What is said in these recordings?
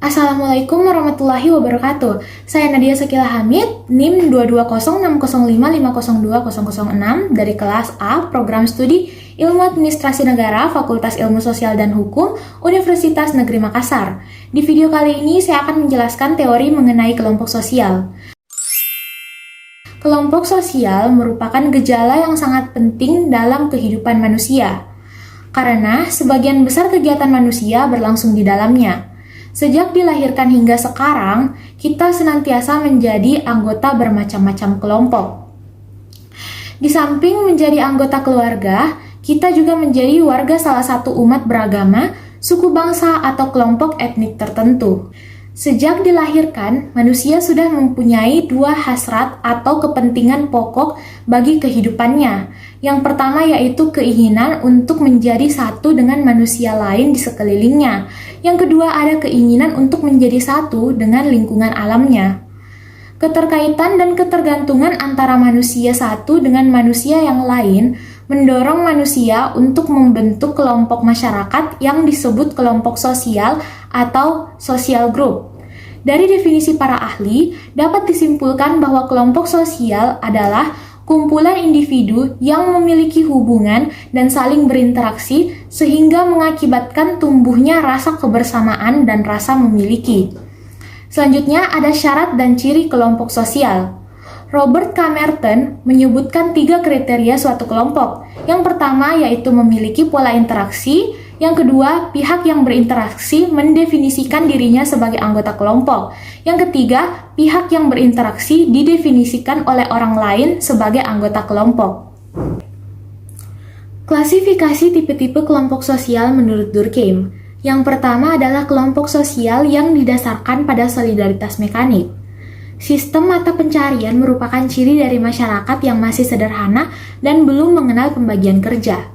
Assalamualaikum warahmatullahi wabarakatuh. Saya Nadia Sakila Hamid, NIM 2206050020006 dari kelas A, Program Studi Ilmu Administrasi Negara, Fakultas Ilmu Sosial dan Hukum, Universitas Negeri Makassar. Di video kali ini saya akan menjelaskan teori mengenai kelompok sosial. Kelompok sosial merupakan gejala yang sangat penting dalam kehidupan manusia, karena sebagian besar kegiatan manusia berlangsung di dalamnya. Sejak dilahirkan hingga sekarang, kita senantiasa menjadi anggota bermacam-macam kelompok. Di samping menjadi anggota keluarga, kita juga menjadi warga salah satu umat beragama, suku bangsa, atau kelompok etnik tertentu. Sejak dilahirkan, manusia sudah mempunyai dua hasrat atau kepentingan pokok bagi kehidupannya. Yang pertama yaitu keinginan untuk menjadi satu dengan manusia lain di sekelilingnya. Yang kedua ada keinginan untuk menjadi satu dengan lingkungan alamnya. Keterkaitan dan ketergantungan antara manusia satu dengan manusia yang lain mendorong manusia untuk membentuk kelompok masyarakat yang disebut kelompok sosial atau social group. Dari definisi para ahli, dapat disimpulkan bahwa kelompok sosial adalah kumpulan individu yang memiliki hubungan dan saling berinteraksi sehingga mengakibatkan tumbuhnya rasa kebersamaan dan rasa memiliki. Selanjutnya ada syarat dan ciri kelompok sosial. Robert K. Merton menyebutkan 3 kriteria suatu kelompok. Yang pertama yaitu memiliki pola interaksi. Yang kedua, pihak yang berinteraksi mendefinisikan dirinya sebagai anggota kelompok. Yang ketiga, pihak yang berinteraksi didefinisikan oleh orang lain sebagai anggota kelompok. Klasifikasi tipe-tipe kelompok sosial menurut Durkheim. Yang pertama adalah kelompok sosial yang didasarkan pada solidaritas mekanik. Sistem mata pencarian merupakan ciri dari masyarakat yang masih sederhana dan belum mengenal pembagian kerja.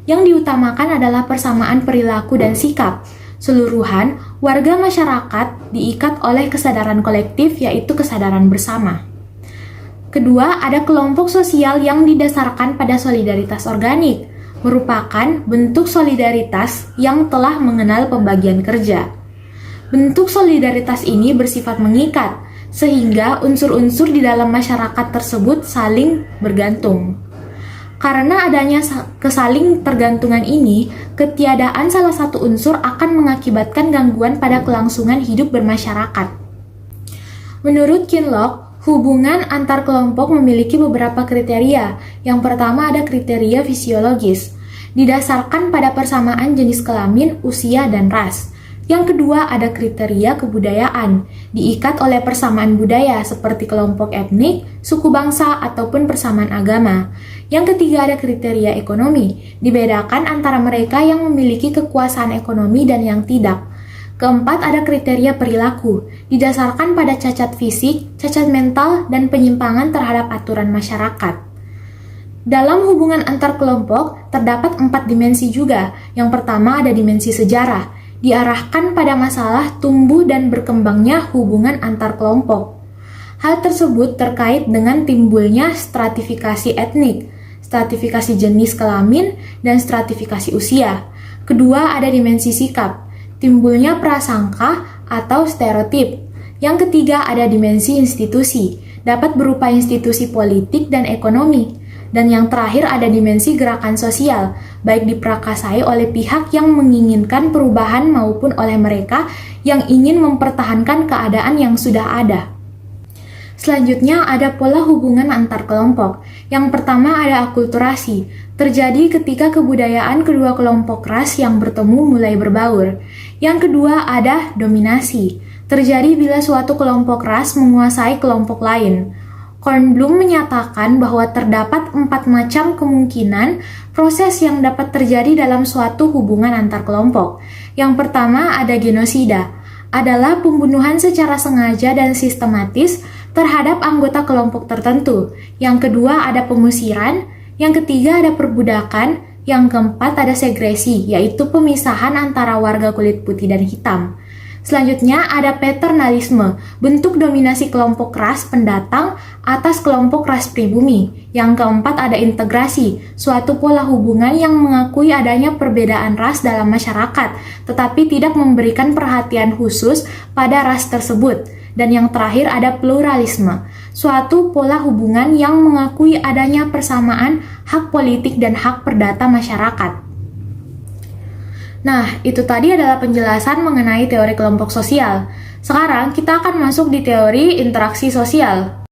Yang diutamakan adalah persamaan perilaku dan sikap. Seluruhan warga masyarakat diikat oleh kesadaran kolektif, yaitu kesadaran bersama. Kedua, ada kelompok sosial yang didasarkan pada solidaritas organik, merupakan bentuk solidaritas yang telah mengenal pembagian kerja. Bentuk solidaritas ini bersifat mengikat, sehingga unsur-unsur di dalam masyarakat tersebut saling bergantung. Karena adanya kesaling tergantungan ini, ketiadaan salah satu unsur akan mengakibatkan gangguan pada kelangsungan hidup bermasyarakat. Menurut Kinloch, hubungan antar kelompok memiliki beberapa kriteria. Yang pertama ada kriteria fisiologis, didasarkan pada persamaan jenis kelamin, usia, dan ras. Yang kedua ada kriteria kebudayaan, diikat oleh persamaan budaya seperti kelompok etnik, suku bangsa, ataupun persamaan agama. Yang ketiga ada kriteria ekonomi, dibedakan antara mereka yang memiliki kekuasaan ekonomi dan yang tidak. Keempat ada kriteria perilaku, didasarkan pada cacat fisik, cacat mental, dan penyimpangan terhadap aturan masyarakat. Dalam hubungan antar kelompok, terdapat 4 dimensi juga. Yang pertama ada dimensi sejarah, diarahkan pada masalah tumbuh dan berkembangnya hubungan antar kelompok. Hal tersebut terkait dengan timbulnya stratifikasi etnik, stratifikasi jenis kelamin, dan stratifikasi usia. Kedua ada dimensi sikap, timbulnya prasangka atau stereotip. Yang ketiga ada dimensi institusi, dapat berupa institusi politik dan ekonomi. Dan yang terakhir ada dimensi gerakan sosial, baik diprakasai oleh pihak yang menginginkan perubahan maupun oleh mereka yang ingin mempertahankan keadaan yang sudah ada. Selanjutnya ada pola hubungan antar kelompok. Yang pertama ada akulturasi, terjadi ketika kebudayaan kedua kelompok ras yang bertemu mulai berbaur. Yang kedua ada dominasi, terjadi bila suatu kelompok ras menguasai kelompok lain. Kornblum menyatakan bahwa terdapat 4 macam kemungkinan proses yang dapat terjadi dalam suatu hubungan antar kelompok. Yang pertama ada genosida, adalah pembunuhan secara sengaja dan sistematis terhadap anggota kelompok tertentu. Yang kedua ada pengusiran, yang ketiga ada perbudakan, yang keempat ada segresi, yaitu pemisahan antara warga kulit putih dan hitam. Selanjutnya ada paternalisme, bentuk dominasi kelompok ras pendatang atas kelompok ras pribumi. Yang keempat ada integrasi, suatu pola hubungan yang mengakui adanya perbedaan ras dalam masyarakat, tetapi tidak memberikan perhatian khusus pada ras tersebut. Dan yang terakhir ada pluralisme, suatu pola hubungan yang mengakui adanya persamaan hak politik dan hak perdata masyarakat. Nah, itu tadi adalah penjelasan mengenai teori kelompok sosial. Sekarang kita akan masuk di teori interaksi sosial.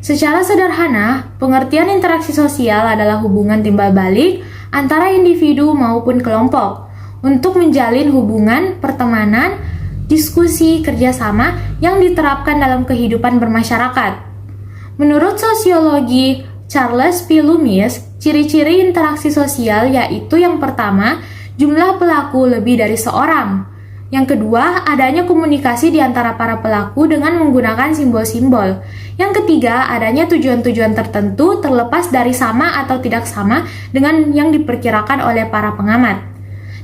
Secara sederhana, pengertian interaksi sosial adalah hubungan timbal balik antara individu maupun kelompok untuk menjalin hubungan pertemanan, diskusi, kerjasama yang diterapkan dalam kehidupan bermasyarakat. Menurut sosiologi Charles P. Loomis, ciri-ciri interaksi sosial yaitu yang pertama, jumlah pelaku lebih dari seorang. Yang kedua, adanya komunikasi di antara para pelaku dengan menggunakan simbol-simbol. Yang ketiga, adanya tujuan-tujuan tertentu terlepas dari sama atau tidak sama dengan yang diperkirakan oleh para pengamat.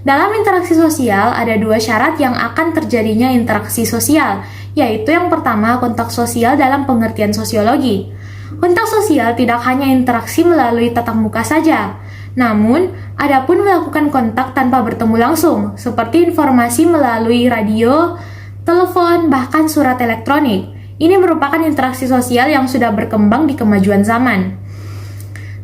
Dalam interaksi sosial, ada dua syarat yang akan terjadinya interaksi sosial, yaitu yang pertama, kontak sosial dalam pengertian sosiologi. Kontak sosial tidak hanya interaksi melalui tatap muka saja, namun adapun melakukan kontak tanpa bertemu langsung, seperti informasi melalui radio, telepon, bahkan surat elektronik. Ini merupakan interaksi sosial yang sudah berkembang di kemajuan zaman.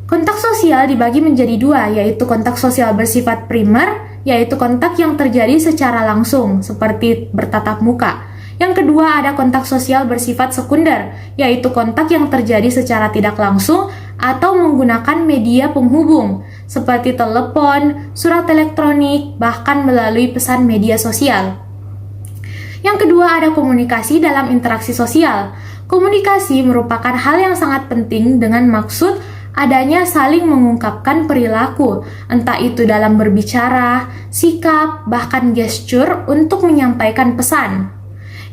Kontak sosial dibagi menjadi dua, yaitu kontak sosial bersifat primer, yaitu kontak yang terjadi secara langsung, seperti bertatap muka. Yang kedua ada kontak sosial bersifat sekunder, yaitu kontak yang terjadi secara tidak langsung atau menggunakan media penghubung, seperti telepon, surat elektronik, bahkan melalui pesan media sosial. Yang kedua ada komunikasi dalam interaksi sosial. Komunikasi merupakan hal yang sangat penting dengan maksud adanya saling mengungkapkan perilaku, entah itu dalam berbicara, sikap, bahkan gestur untuk menyampaikan pesan.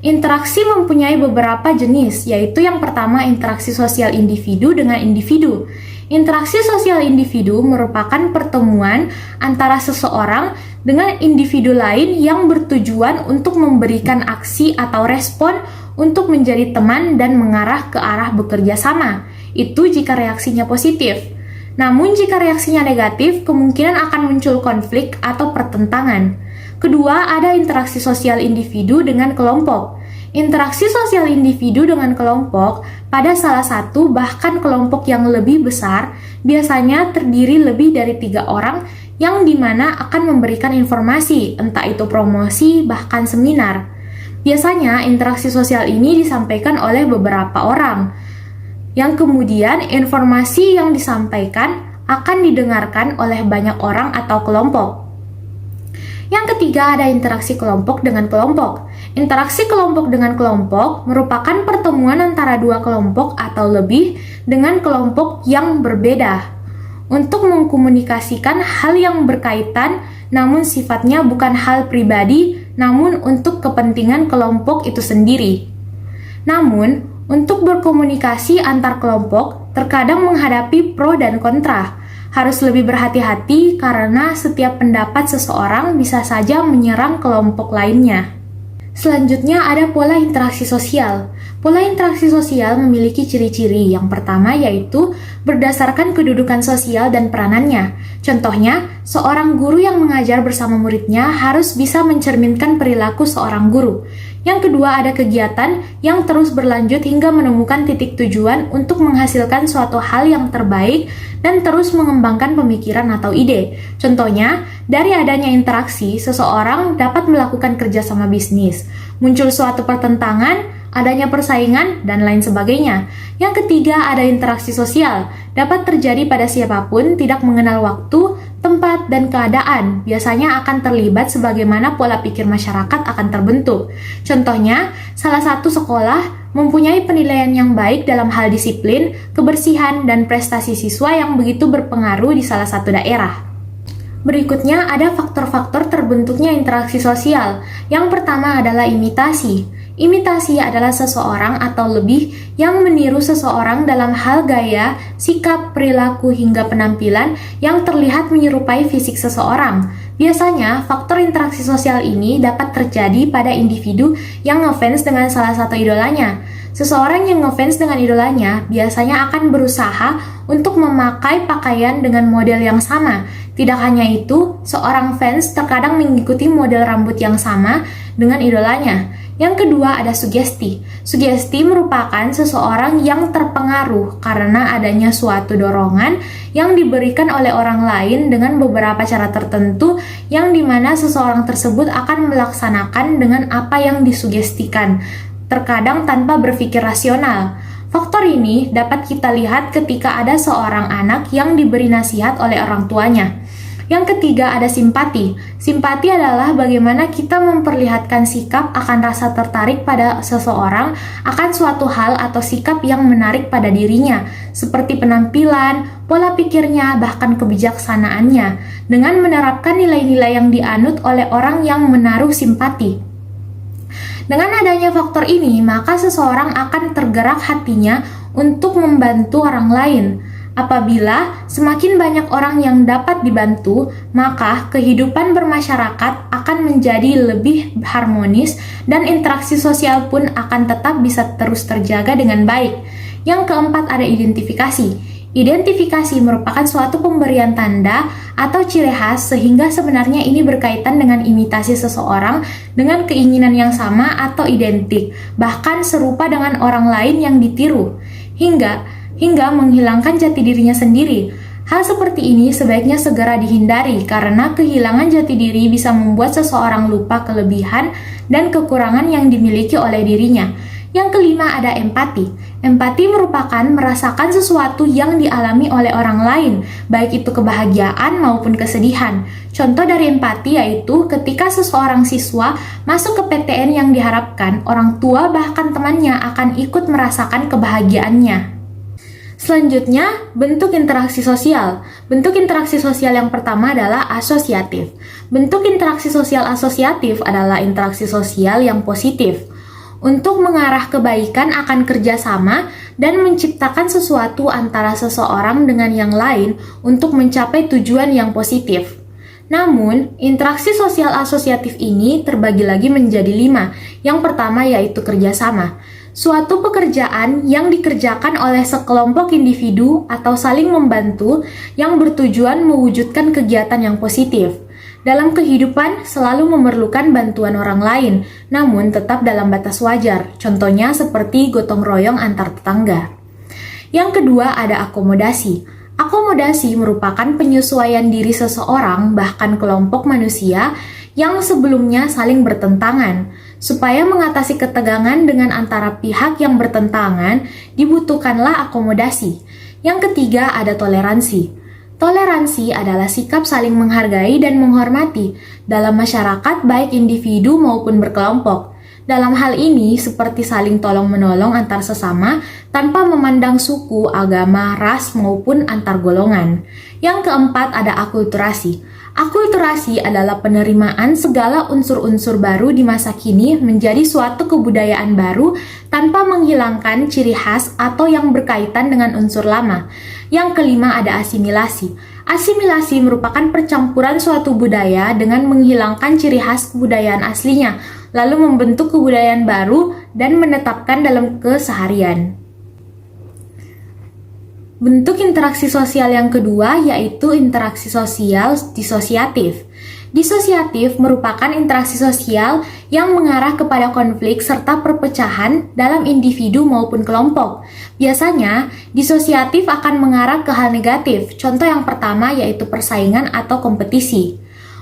Interaksi mempunyai beberapa jenis, yaitu yang pertama interaksi sosial individu dengan individu. Interaksi sosial individu merupakan pertemuan antara seseorang dengan individu lain yang bertujuan untuk memberikan aksi atau respon untuk menjadi teman dan mengarah ke arah bekerja sama. Itu jika reaksinya positif. Namun jika reaksinya negatif, kemungkinan akan muncul konflik atau pertentangan. Kedua, ada interaksi sosial individu dengan kelompok. Interaksi sosial individu dengan kelompok pada salah satu bahkan kelompok yang lebih besar biasanya terdiri lebih dari 3 orang yang dimana akan memberikan informasi, entah itu promosi bahkan seminar. Biasanya interaksi sosial ini disampaikan oleh beberapa orang, yang kemudian informasi yang disampaikan akan didengarkan oleh banyak orang atau kelompok. Yang ketiga ada interaksi kelompok dengan kelompok. Interaksi kelompok dengan kelompok merupakan pertemuan antara dua kelompok atau lebih dengan kelompok yang berbeda untuk mengkomunikasikan hal yang berkaitan namun sifatnya bukan hal pribadi namun untuk kepentingan kelompok itu sendiri. Namun, untuk berkomunikasi antar kelompok terkadang menghadapi pro dan kontra. Harus lebih berhati-hati karena setiap pendapat seseorang bisa saja menyerang kelompok lainnya. Selanjutnya ada pola interaksi sosial. Pola interaksi sosial memiliki ciri-ciri. Yang pertama yaitu berdasarkan kedudukan sosial dan peranannya. Contohnya, seorang guru yang mengajar bersama muridnya harus bisa mencerminkan perilaku seorang guru. Yang kedua ada kegiatan yang terus berlanjut hingga menemukan titik tujuan untuk menghasilkan suatu hal yang terbaik dan terus mengembangkan pemikiran atau ide. Contohnya, dari adanya interaksi, seseorang dapat melakukan kerjasama bisnis, muncul suatu pertentangan, adanya persaingan, dan lain sebagainya. Yang ketiga ada interaksi sosial, dapat terjadi pada siapapun, tidak mengenal waktu, tempat, dan keadaan. Biasanya akan terlibat sebagaimana pola pikir masyarakat akan terbentuk. Contohnya, salah satu sekolah mempunyai penilaian yang baik dalam hal disiplin, kebersihan, dan prestasi siswa yang begitu berpengaruh di salah satu daerah. Berikutnya ada faktor-faktor terbentuknya interaksi sosial. Yang pertama adalah imitasi. Imitasi adalah seseorang atau lebih yang meniru seseorang dalam hal gaya, sikap, perilaku, hingga penampilan yang terlihat menyerupai fisik seseorang. Biasanya, faktor interaksi sosial ini dapat terjadi pada individu yang ngefans dengan salah satu idolanya. Seseorang yang ngefans dengan idolanya biasanya akan berusaha untuk memakai pakaian dengan model yang sama. Tidak hanya itu, seorang fans terkadang mengikuti model rambut yang sama dengan idolanya. Yang kedua ada sugesti. Sugesti merupakan seseorang yang terpengaruh karena adanya suatu dorongan yang diberikan oleh orang lain dengan beberapa cara tertentu yang dimana seseorang tersebut akan melaksanakan dengan apa yang disugestikan, terkadang tanpa berpikir rasional. Faktor ini dapat kita lihat ketika ada seorang anak yang diberi nasihat oleh orang tuanya. Yang ketiga ada simpati. Simpati adalah bagaimana kita memperlihatkan sikap akan rasa tertarik pada seseorang akan suatu hal atau sikap yang menarik pada dirinya, seperti penampilan, pola pikirnya, bahkan kebijaksanaannya, dengan menerapkan nilai-nilai yang dianut oleh orang yang menaruh simpati. Dengan adanya faktor ini, maka seseorang akan tergerak hatinya untuk membantu orang lain. Apabila semakin banyak orang yang dapat dibantu, maka kehidupan bermasyarakat akan menjadi lebih harmonis dan interaksi sosial pun akan tetap bisa terus terjaga dengan baik. Yang keempat ada identifikasi. Identifikasi merupakan suatu pemberian tanda atau ciri khas sehingga sebenarnya ini berkaitan dengan imitasi seseorang dengan keinginan yang sama atau identik, bahkan serupa dengan orang lain yang ditiru, hingga menghilangkan jati dirinya sendiri. Hal seperti ini sebaiknya segera dihindari karena kehilangan jati diri bisa membuat seseorang lupa kelebihan dan kekurangan yang dimiliki oleh dirinya. Yang kelima ada empati. Empati merupakan merasakan sesuatu yang dialami oleh orang lain, baik itu kebahagiaan maupun kesedihan. Contoh dari empati yaitu ketika seseorang siswa masuk ke PTN yang diharapkan, orang tua bahkan temannya akan ikut merasakan kebahagiaannya. Selanjutnya, bentuk interaksi sosial. Bentuk interaksi sosial yang pertama adalah asosiatif. Bentuk interaksi sosial asosiatif adalah interaksi sosial yang positif untuk mengarah kebaikan akan kerjasama dan menciptakan sesuatu antara seseorang dengan yang lain untuk mencapai tujuan yang positif. Namun, interaksi sosial asosiatif ini terbagi lagi menjadi 5. Yang pertama yaitu kerjasama. Suatu pekerjaan yang dikerjakan oleh sekelompok individu atau saling membantu yang bertujuan mewujudkan kegiatan yang positif. Dalam kehidupan selalu memerlukan bantuan orang lain, namun tetap dalam batas wajar. Contohnya seperti gotong royong antar tetangga. Yang kedua ada akomodasi. Akomodasi merupakan penyesuaian diri seseorang bahkan kelompok manusia yang sebelumnya saling bertentangan. Supaya mengatasi ketegangan dengan antara pihak yang bertentangan, dibutuhkanlah akomodasi. Yang ketiga ada toleransi. Toleransi adalah sikap saling menghargai dan menghormati dalam masyarakat baik individu maupun berkelompok. Dalam hal ini seperti saling tolong-menolong antar sesama tanpa memandang suku, agama, ras maupun antar golongan. Yang keempat ada akulturasi. Akulturasi adalah penerimaan segala unsur-unsur baru di masa kini menjadi suatu kebudayaan baru tanpa menghilangkan ciri khas atau yang berkaitan dengan unsur lama. Yang kelima ada asimilasi. Asimilasi merupakan percampuran suatu budaya dengan menghilangkan ciri khas kebudayaan aslinya, lalu membentuk kebudayaan baru dan menetapkan dalam keseharian. Bentuk interaksi sosial yang kedua yaitu interaksi sosial disosiatif. Disosiatif merupakan interaksi sosial yang mengarah kepada konflik serta perpecahan dalam individu maupun kelompok. Biasanya, disosiatif akan mengarah ke hal negatif. Contoh yang pertama yaitu persaingan atau kompetisi.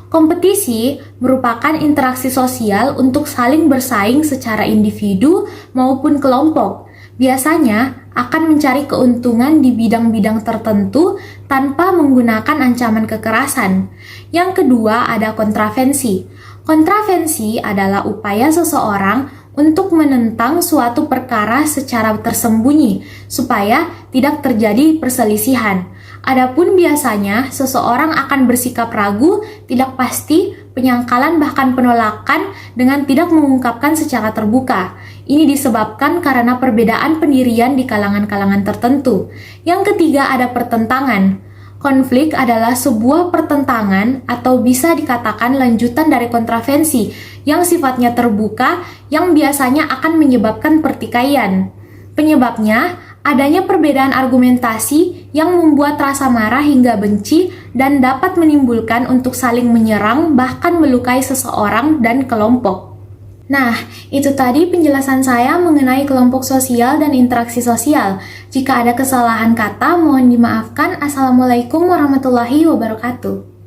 Kompetisi merupakan interaksi sosial untuk saling bersaing secara individu maupun kelompok. Biasanya akan mencari keuntungan di bidang-bidang tertentu tanpa menggunakan ancaman kekerasan. Yang kedua ada kontravensi. Kontravensi adalah upaya seseorang untuk menentang suatu perkara secara tersembunyi supaya tidak terjadi perselisihan. Adapun biasanya seseorang akan bersikap ragu, tidak pasti, penyangkalan bahkan penolakan dengan tidak mengungkapkan secara terbuka. Ini disebabkan karena perbedaan pendirian di kalangan-kalangan tertentu. Yang ketiga ada pertentangan. Konflik adalah sebuah pertentangan atau bisa dikatakan lanjutan dari kontravensi yang sifatnya terbuka yang biasanya akan menyebabkan pertikaian. Penyebabnya, adanya perbedaan argumentasi yang membuat rasa marah hingga benci dan dapat menimbulkan untuk saling menyerang bahkan melukai seseorang dan kelompok. Nah, itu tadi penjelasan saya mengenai kelompok sosial dan interaksi sosial. Jika ada kesalahan kata, mohon dimaafkan. Assalamualaikum warahmatullahi wabarakatuh.